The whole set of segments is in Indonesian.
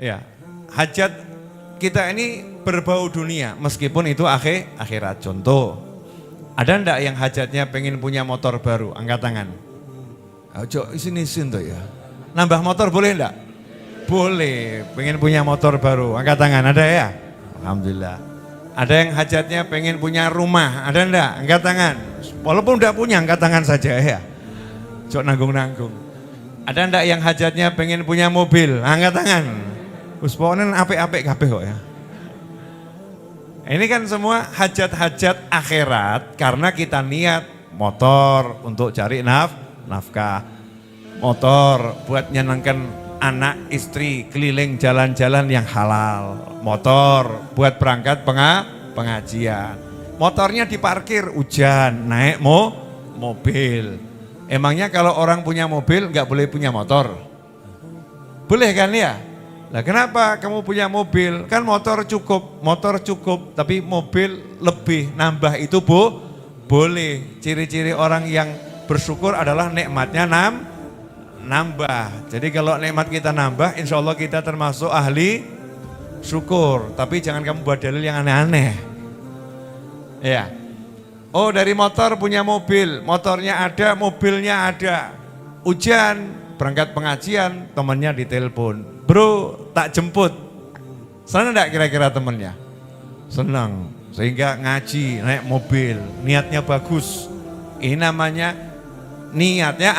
Ya, hajat kita ini berbau dunia meskipun itu akhirat. Contoh, ada ndak yang hajatnya pengen punya motor baru? Angkat tangan. Ojo sini tuh ya. Nambah motor boleh ndak? Boleh. Pengen punya motor baru? Angkat tangan. Ada ya? Alhamdulillah. Ada yang hajatnya pengen punya rumah? Ada ndak? Angkat tangan. Walaupun ndak punya, angkat tangan saja ya. Ojo nanggung-nanggung. Ada ndak yang hajatnya pengen punya mobil? Angkat tangan. Wis pokoknya apik-apik kabeh kok ya. Ini kan semua hajat-hajat akhirat karena kita niat motor untuk cari nafkah. Motor buat nyenangkan anak istri keliling jalan-jalan yang halal. Motor buat berangkat pengajian. Motornya diparkir hujan, naik mobil. Emangnya kalau orang punya mobil nggak boleh punya motor? Boleh kan ya? Nah kenapa kamu punya mobil? Kan motor cukup, tapi mobil lebih nambah itu boleh. Ciri-ciri orang yang bersyukur adalah nikmatnya nambah. Jadi kalau nikmat kita nambah, insya Allah kita termasuk ahli syukur. Tapi jangan kamu buat dalil yang aneh-aneh. Ya. Oh dari motor punya mobil, motornya ada, mobilnya ada. Hujan, berangkat pengajian, temannya ditelepon. Bro, tak jemput. Senang enggak kira-kira temennya? Senang. Sehingga ngaji, naik mobil, niatnya bagus. Ini namanya niatnya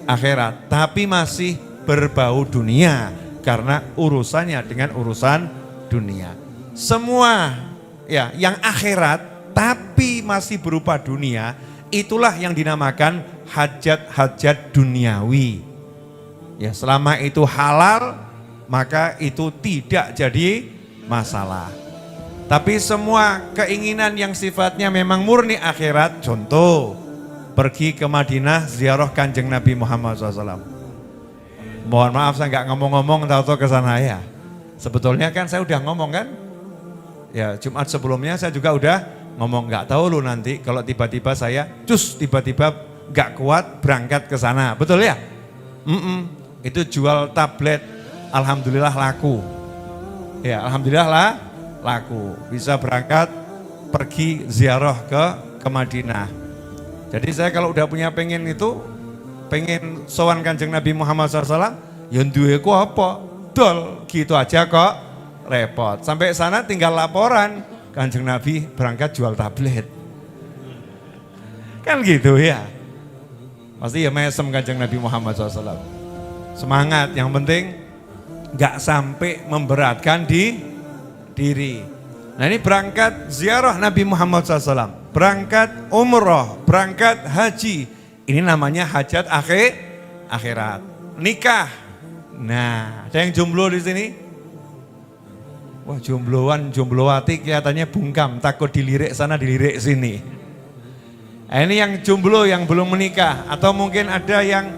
akhirat, tapi masih berbau dunia karena urusannya dengan urusan dunia. Semua ya yang akhirat tapi masih berupa dunia, itulah yang dinamakan hajat-hajat duniawi. Ya, selama itu halal, maka itu tidak jadi masalah. Tapi semua keinginan yang sifatnya memang murni akhirat, contoh, pergi ke Madinah ziarah Kanjeng Nabi Muhammad SAW. Mohon maaf saya nggak ngomong-ngomong tahu-tahu ke sana ya. Sebetulnya kan saya udah ngomong kan? Ya, Jumat sebelumnya saya juga udah ngomong, nggak tahu lu nanti kalau tiba-tiba saya tiba-tiba nggak kuat berangkat ke sana. Betul ya? Itu jual tablet, alhamdulillah laku. Ya, alhamdulillah laku. Bisa berangkat pergi ziarah ke Madinah. Jadi saya kalau udah punya pengen pengen sowan Kanjeng Nabi Muhammad SAW, ya duweku apa? Dol, gitu aja kok repot. Sampai sana tinggal laporan, Kanjeng Nabi berangkat jual tablet. Kan gitu ya. Pasti ya mesem Kanjeng Nabi Muhammad SAW. Semangat, yang penting gak sampai memberatkan diri. Nah ini berangkat ziarah Nabi Muhammad SAW, berangkat umroh, berangkat haji. Ini namanya hajat akhirat. Nikah. Nah, ada yang jomblo di sini? Wah jomblowati kelihatannya bungkam, takut dilirik sana dilirik sini. Nah, ini yang jomblo yang belum menikah, atau mungkin ada yang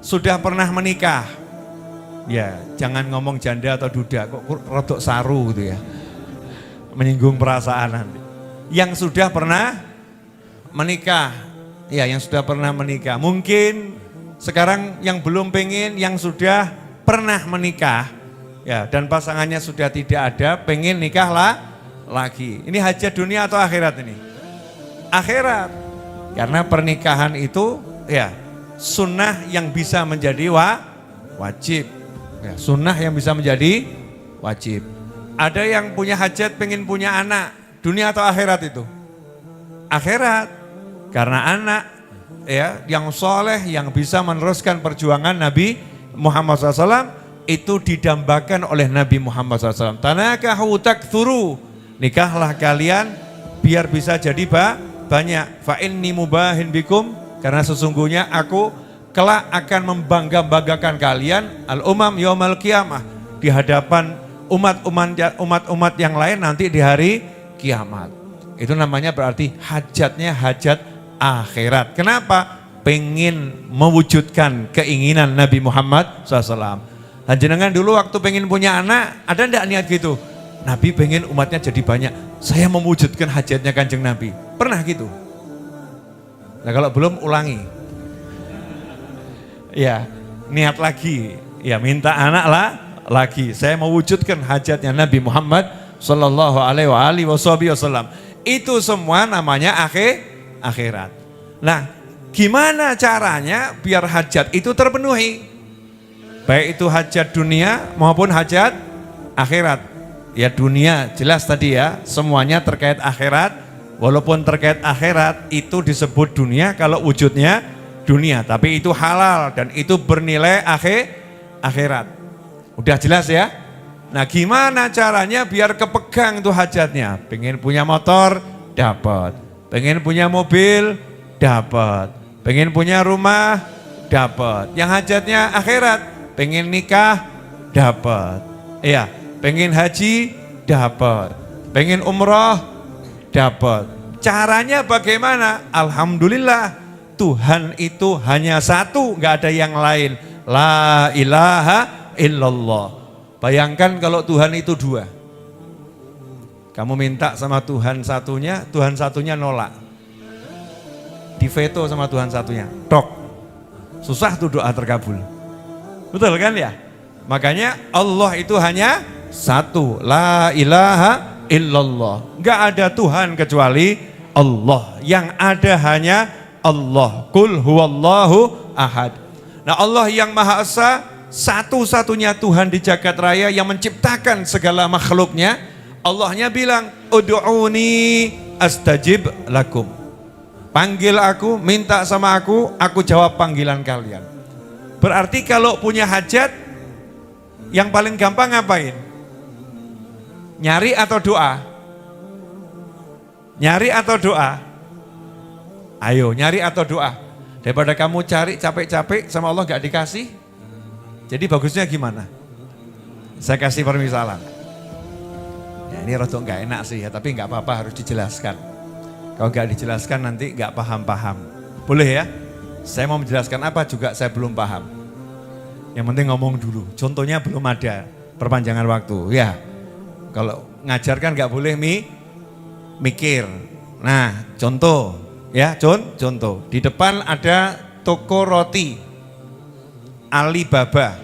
sudah pernah menikah. Ya, jangan ngomong janda atau duda, kok rodok saru gitu ya. Menyinggung perasaan nanti. Yang sudah pernah menikah. Ya, yang sudah pernah menikah. Mungkin sekarang yang belum pengen, yang sudah pernah menikah. Ya, dan pasangannya sudah tidak ada, pengen nikah lagi. Ini hajat dunia atau akhirat ini? Akhirat. Karena pernikahan itu ya sunnah yang bisa menjadi wajib. Ya, sunnah yang bisa menjadi wajib. Ada yang punya hajat pengen punya anak, dunia atau akhirat itu? Akhirat. Karena anak ya yang soleh, yang bisa meneruskan perjuangan Nabi Muhammad SAW itu didambakan oleh Nabi Muhammad SAW. Tanakahu taktsuru, nikahlah kalian biar bisa jadi banyak. Fa inni mubahin bikum, karena sesungguhnya aku kelak akan membangga-banggakan kalian al-umam yaumal qiyamah, di hadapan umat-umat yang lain nanti di hari kiamat. Itu namanya berarti hajatnya hajat akhirat. Kenapa? Pengen mewujudkan keinginan Nabi Muhammad SAW. Dan jenengan dulu waktu pengen punya anak, ada enggak niat gitu? Nabi pengen umatnya jadi banyak, saya mewujudkan hajatnya Kanjeng Nabi. Pernah gitu? Nah kalau belum ulangi. Ya, niat lagi. Ya minta anak lagi. Saya mewujudkan hajatnya Nabi Muhammad sallallahu alaihi wasallam. Itu semua namanya akhirat. Nah, gimana caranya biar hajat itu terpenuhi? Baik itu hajat dunia maupun hajat akhirat. Ya dunia jelas tadi ya, semuanya terkait akhirat. Walaupun terkait akhirat itu disebut dunia kalau wujudnya dunia, tapi itu halal dan itu bernilai akhirat. Udah jelas ya? Nah, gimana caranya biar kepegang tuh hajatnya? Pengen punya motor, dapat. Pengen punya mobil, dapat. Pengen punya rumah, dapat. Yang hajatnya akhirat, pengen nikah, dapat. Iya, pengen haji, dapat. Pengen umroh, dapat. Caranya bagaimana? Alhamdulillah, Tuhan itu hanya satu, nggak ada yang lain. La ilaha illallah. Bayangkan kalau Tuhan itu dua. Kamu minta sama Tuhan satunya nolak. Diveto sama Tuhan satunya. Tok. Susah tuh doa terkabul. Betul kan ya? Makanya Allah itu hanya satu. La ilaha illallah. Enggak ada Tuhan kecuali Allah. Yang ada hanya Allah. Qul huwallahu ahad. Nah, Allah yang Maha Esa, satu-satunya Tuhan di jagat raya yang menciptakan segala makhluknya. Allahnya bilang, ud'uni astajib lakum. Panggil aku, minta sama aku jawab panggilan kalian. Berarti kalau punya hajat, yang paling gampang ngapain? Nyari atau doa? Nyari atau doa? Ayo, nyari atau doa? Daripada kamu cari capek-capek sama Allah gak dikasih. Jadi bagusnya gimana? Saya kasih permisalan. Ya, ini rada gak enak sih ya, tapi gak apa-apa, harus dijelaskan. Kalau gak dijelaskan nanti gak paham-paham. Boleh ya? Saya mau menjelaskan apa juga saya belum paham. Yang penting ngomong dulu. Contohnya belum ada, perpanjangan waktu. Ya, kalau ngajarkan gak boleh mikir. Nah, contoh. Ya, contoh. Di depan ada toko roti Alibaba.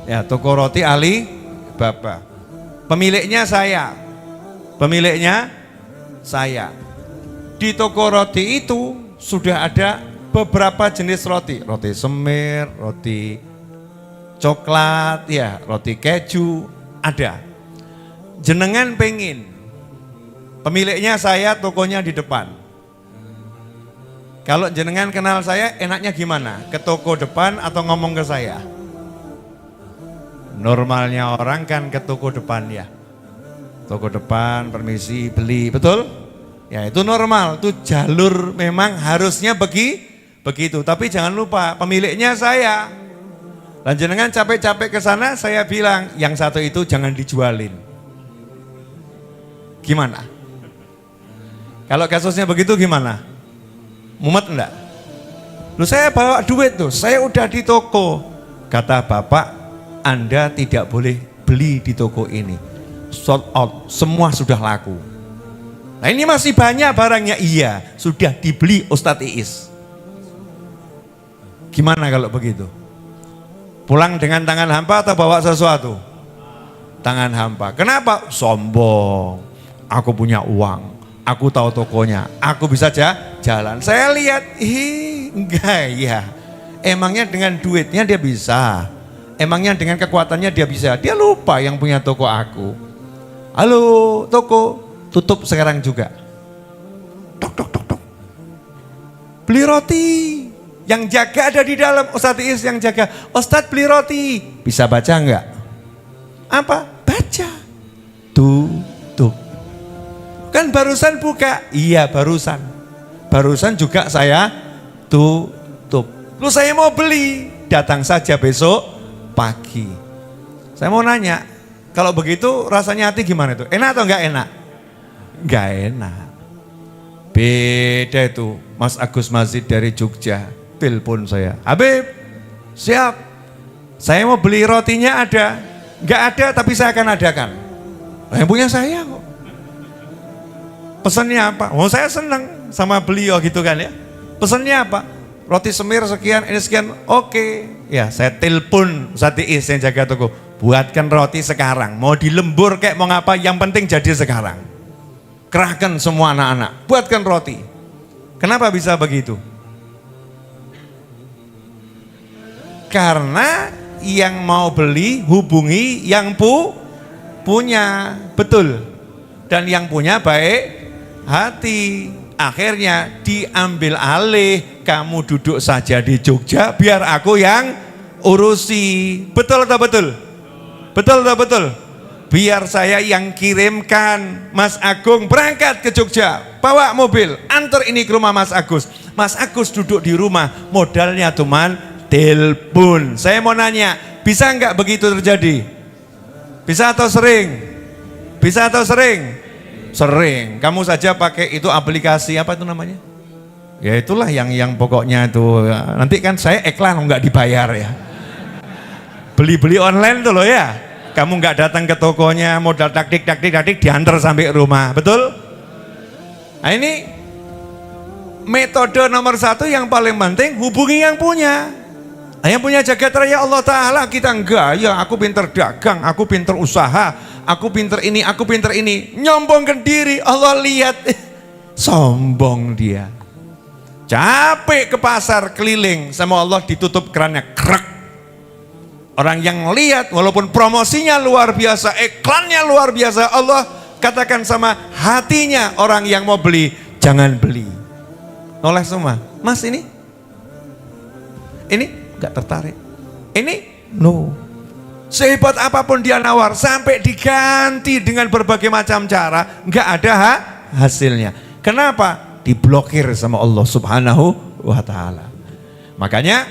Ya, toko roti Alibaba. Pemiliknya saya. Di toko roti itu sudah ada beberapa jenis roti. Roti semir, roti coklat, ya, roti keju, ada. Jenengan pengen. Pemiliknya saya, tokonya di depan. Kalau jenengan kenal saya, enaknya gimana? Ke toko depan atau ngomong ke saya? Normalnya orang kan ke toko depan ya. Toko depan, permisi, beli, betul? Ya itu normal, itu jalur memang harusnya begitu. Tapi jangan lupa, pemiliknya saya. Dan jenengan capek-capek ke sana, saya bilang, yang satu itu jangan dijualin. Gimana? Kalau kasusnya begitu gimana? Mumet enggak? Loh, saya bawa duit tuh, saya udah di toko. Kata bapak, Anda tidak boleh beli di toko ini. Sold out, semua sudah laku. Nah ini masih banyak barangnya, iya, sudah dibeli Ustadz Iis. Gimana kalau begitu? Pulang dengan tangan hampa atau bawa sesuatu? Tangan hampa. Kenapa? Sombong. Aku punya uang. Aku tahu tokonya, aku bisa jalan. Saya lihat, enggak ya. Emangnya dengan duitnya dia bisa. Emangnya dengan kekuatannya dia bisa. Dia lupa yang punya toko aku. Halo, toko, tutup sekarang juga. Tok. Beli roti. Yang jaga ada di dalam, Ustadz Iis yang jaga. Ustadz beli roti. Bisa baca enggak? Apa? Baca. Tutup. Kan barusan buka. Iya barusan. Barusan juga saya tutup. Lu saya mau beli. Datang saja besok pagi. Saya mau nanya. Kalau begitu rasanya hati gimana itu? Enak atau enggak enak? Enggak enak. Beda itu. Mas Agus Mazid dari Jogja. Telepon saya. Habib, siap. Saya mau beli rotinya ada. Enggak ada tapi saya akan adakan. Yang punya saya kok. Pesannya apa? Oh saya senang sama beliau gitu kan ya. Pesannya apa? Roti semir sekian, ini sekian. Oke. Ya saya telepon Ustadz Iis yang jaga toko. buatkan roti sekarang. Mau dilembur kayak mau ngapa, yang penting jadi sekarang. Kerahkan semua anak-anak, buatkan roti. Kenapa bisa begitu? Karena yang mau beli hubungi yang punya, betul. Dan yang punya baik hati. Akhirnya diambil alih, kamu duduk saja di Jogja, biar aku yang urusi. Betul atau betul? Betul atau betul? Biar saya yang kirimkan Mas Agung berangkat ke Jogja, bawa mobil, antar ini ke rumah Mas Agus. Mas Agus duduk di rumah, modalnya cuman telepon. Saya mau nanya, bisa nggak begitu terjadi? Bisa atau sering? Bisa atau sering? Sering. Kamu saja pakai itu aplikasi apa itu namanya? Ya itulah yang pokoknya itu. Nanti kan saya iklan nggak dibayar ya. Beli-beli online tuh loh ya. Kamu nggak datang ke tokonya, modal taktik diantar sampai rumah, betul? Nah ini metode nomor 1 yang paling penting, hubungi yang punya. Nah, yang punya jagat raya Allah Ta'ala, kita enggak, ya aku pinter dagang, aku pinter usaha, aku pinter ini, nyombongkan diri, Allah lihat, sombong dia. Capek ke pasar keliling, sama Allah ditutup kerannya, krek. Orang yang lihat walaupun promosinya luar biasa, iklannya luar biasa, Allah katakan sama hatinya orang yang mau beli, jangan beli. Noleh semua, Mas ini gak tertarik, ini no. Sehebat apapun dia nawar, sampai diganti dengan berbagai macam cara, gak ada hasilnya. Kenapa? Diblokir sama Allah Subhanahu wa Ta'ala. Makanya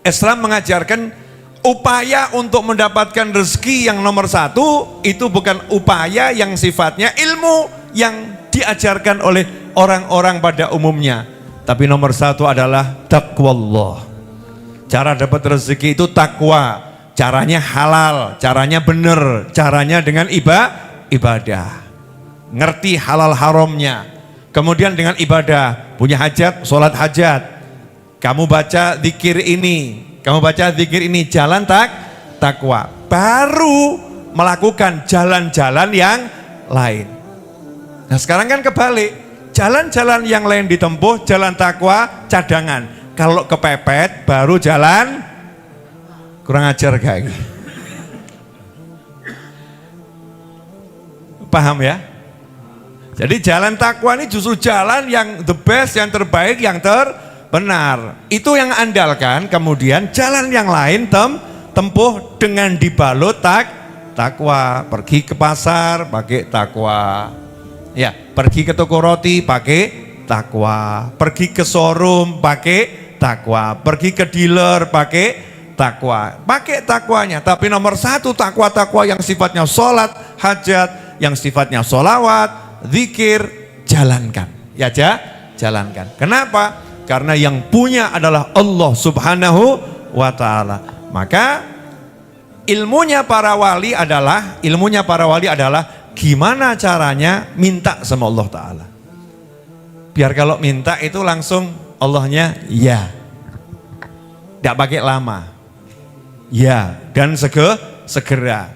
Islam mengajarkan upaya untuk mendapatkan rezeki yang nomor 1 itu bukan upaya yang sifatnya ilmu yang diajarkan oleh orang-orang pada umumnya, tapi nomor 1 adalah taqwallah. Cara dapat rezeki itu takwa, caranya halal, caranya benar, caranya dengan ibadah, ngerti halal haramnya, kemudian dengan ibadah, punya hajat, sholat hajat, kamu baca zikir ini, jalan takwa, baru melakukan jalan-jalan yang lain. Nah sekarang kan kebalik, jalan-jalan yang lain ditempuh, jalan takwa cadangan. Kalau kepepet baru jalan kurang ajar kayak gitu. Paham ya? Jadi jalan takwa ini justru jalan yang the best, yang terbaik, yang benar, itu yang andalkan. Kemudian jalan yang lain tempuh dengan dibalut takwa. Pergi ke pasar pakai takwa, ya, pergi ke toko roti pakai takwa, pergi ke showroom pakai takwa, pergi ke dealer pakai takwa, pakai takwanya. Tapi nomor 1 takwa yang sifatnya sholat hajat, yang sifatnya sholawat, zikir, jalankan ya, jalankan. Kenapa? Karena yang punya adalah Allah Subhanahu wa Ta'ala. Maka ilmunya para wali adalah gimana caranya minta sama Allah Ta'ala. Biar kalau minta itu langsung Allahnya ya, tidak pakai lama, ya, dan segera.